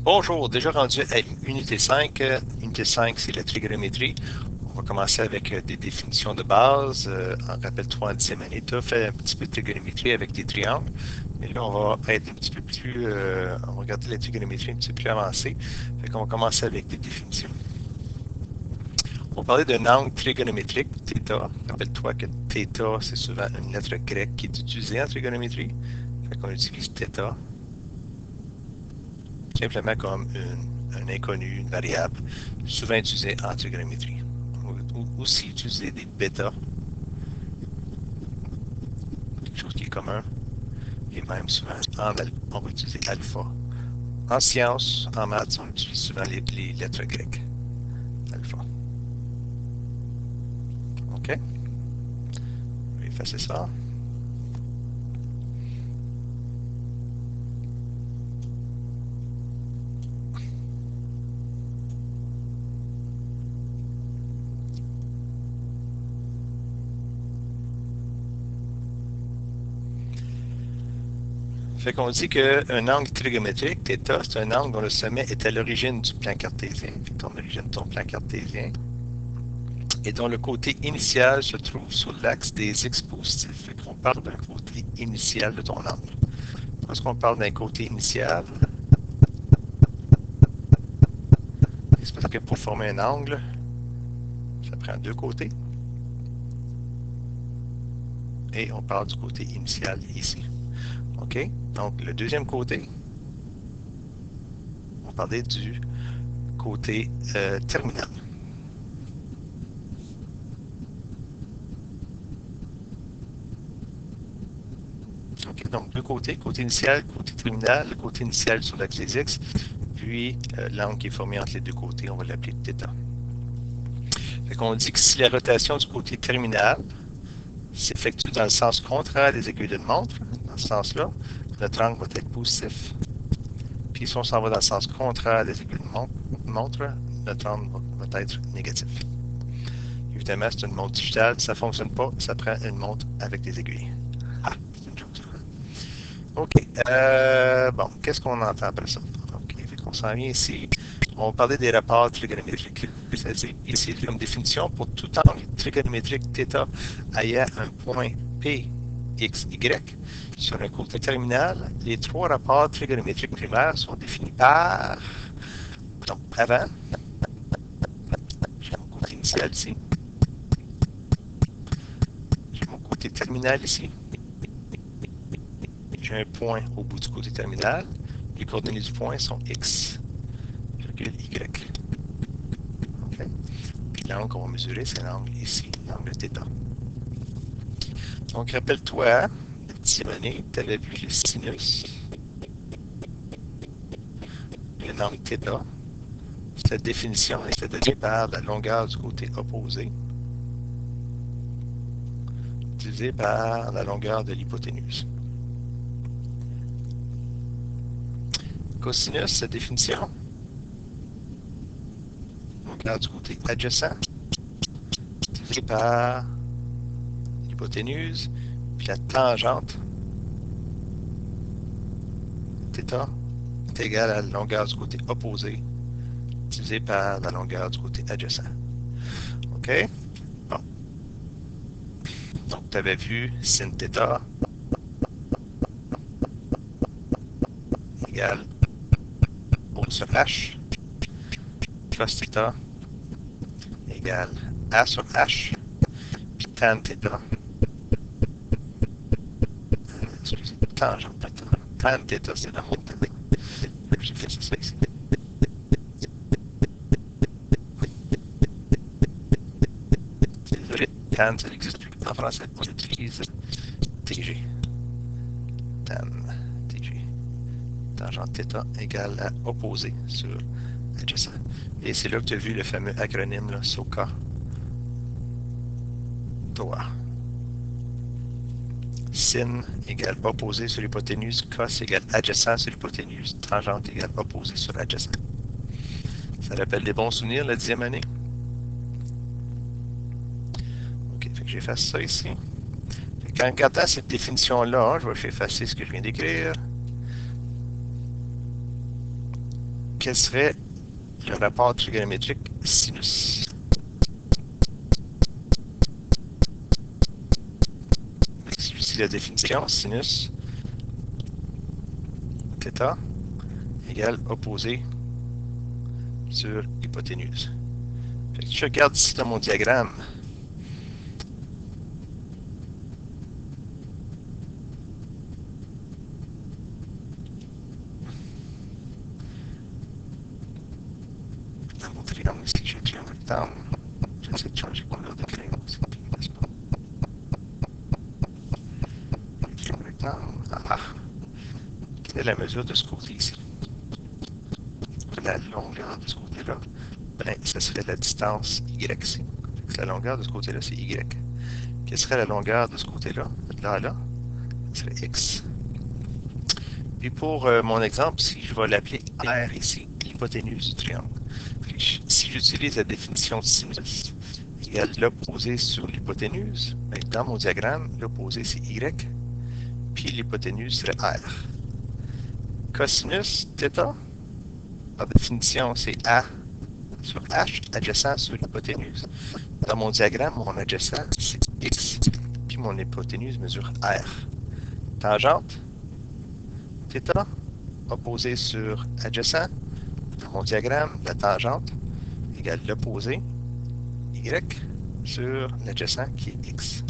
Bonjour, déjà rendu à unité 5. Unité 5, c'est la trigonométrie. On va commencer avec des définitions de base. Rappelle-toi, en 10e année, tu as fait un petit peu de trigonométrie avec des triangles. Mais là, on va être un petit peu plus... on va regarder la trigonométrie un petit peu plus avancée. Fait qu'on va commencer avec des définitions. On va parler d'un angle trigonométrique, θ. Rappelle-toi que θ, c'est souvent une lettre grecque qui est utilisée en trigonométrie. Fait qu'on utilise θ simplement comme un inconnu, une variable, souvent utilisée en trigonométrie. On va aussi utiliser des bêta, quelque chose qui est commun, et même souvent on va utiliser alpha. En sciences, en maths, on utilise souvent les lettres grecques. Alpha. OK? Je vais effacer ça. Fait qu'on dit qu'un angle trigonométrique, θ, c'est un angle dont le sommet est à l'origine du plan cartésien. Ton origine de ton plan cartésien. Et dont le côté initial se trouve sur l'axe des x positifs. Fait qu'on parle d'un côté initial de ton angle. Lorsqu'on parle d'un côté initial, c'est parce que pour former un angle, ça prend deux côtés. Et on parle du côté initial ici. OK? Donc, le deuxième côté, on parlait du côté terminal. OK? Donc, deux côtés, côté initial, côté terminal, le côté initial sur l'axe des x, puis l'angle qui est formé entre les deux côtés, on va l'appeler θ. Fait qu'on dit que si la rotation du côté terminal s'effectue dans le sens contraire des aiguilles d'une montre, dans ce sens-là, notre angle va être positif. Puis si on s'en va dans le sens contraire des aiguilles d'une montre, notre angle va être négatif. Évidemment, c'est une montre digitale, ça ne fonctionne pas, ça prend une montre avec des aiguilles. Ah, c'est une chose. OK. Bon, qu'est-ce qu'on entend après ça? OK, fait qu'on s'en vient ici. On va parler des rapports trigonométriques. C'est-à-dire, ici, comme définition, pour tout angle trigonométrique θ ayant un point P, X, Y sur un côté terminal, les trois rapports trigonométriques primaires sont définis par... Donc, avant, j'ai mon côté initial ici. J'ai mon côté terminal ici. J'ai un point au bout du côté terminal. Les coordonnées du point sont X, Y. Okay. Puis l'angle qu'on va mesurer, c'est l'angle ici, l'angle θ. Donc, rappelle-toi, le petit bonnet, tu avais vu le sinus, le angle θ. Cette définition est donnée par la longueur du côté opposé divisée par la longueur de l'hypoténuse. Cosinus, cette définition, longueur du côté adjacent divisée par l'hypoténuse, puis la tangente θ est égale à la longueur du côté opposé divisé par la longueur du côté adjacent. OK? Bon. Donc, tu avais vu sin θ égale O sur H, cos θ égale A sur H, puis tan θ, excusez, tangente θ, tan θ, c'est la haute. J'ai fait ça ici. Désolé, tan, ça n'existe plus en français. On utilise TG. Tan, TG. Tangente θ égale à opposé sur adjacent. Et c'est là que tu as vu le fameux acronyme là, SOHCAHTOA. Sin égale opposé sur l'hypoténuse, cos égale adjacent sur l'hypoténuse, tangente égale opposé sur adjacent. Ça rappelle des bons souvenirs, la 10e année? OK, fait que j'efface ça ici. Fait qu'en regardant cette définition-là, je vais effacer ce que je viens d'écrire. quel serait le rapport trigonométrique sinus? Ici la définition, sinus θ égale opposé sur hypoténuse. Fait que je regarde ici dans mon diagramme. Dans mon triangle ici, j'ai un triangle rectangle. J'essaie de changer couleur de crayon. Triangle rectangle. Ah. Quelle est la mesure de ce côté ici? La longueur de ce côté-là? Ben, ça serait la distance Y. La longueur de ce côté-là, c'est Y. Quelle serait la longueur de ce côté-là? De là à là? Ça serait X. Puis pour mon exemple, si je vais l'appeler R ici, l'hypoténuse du triangle. Puis, si j'utilise la définition de sinus égale l'opposé sur l'hypoténuse, ben, dans mon diagramme, l'opposé c'est Y, puis l'hypoténuse serait R. Cosinus θ, par définition, c'est A sur H, adjacent sur l'hypoténuse. Dans mon diagramme, mon adjacent, c'est X, puis mon hypoténuse mesure R. Tangente, θ, opposé sur adjacent. Dans mon diagramme, la tangente égale l'opposé, Y, sur l'adjacent qui est X.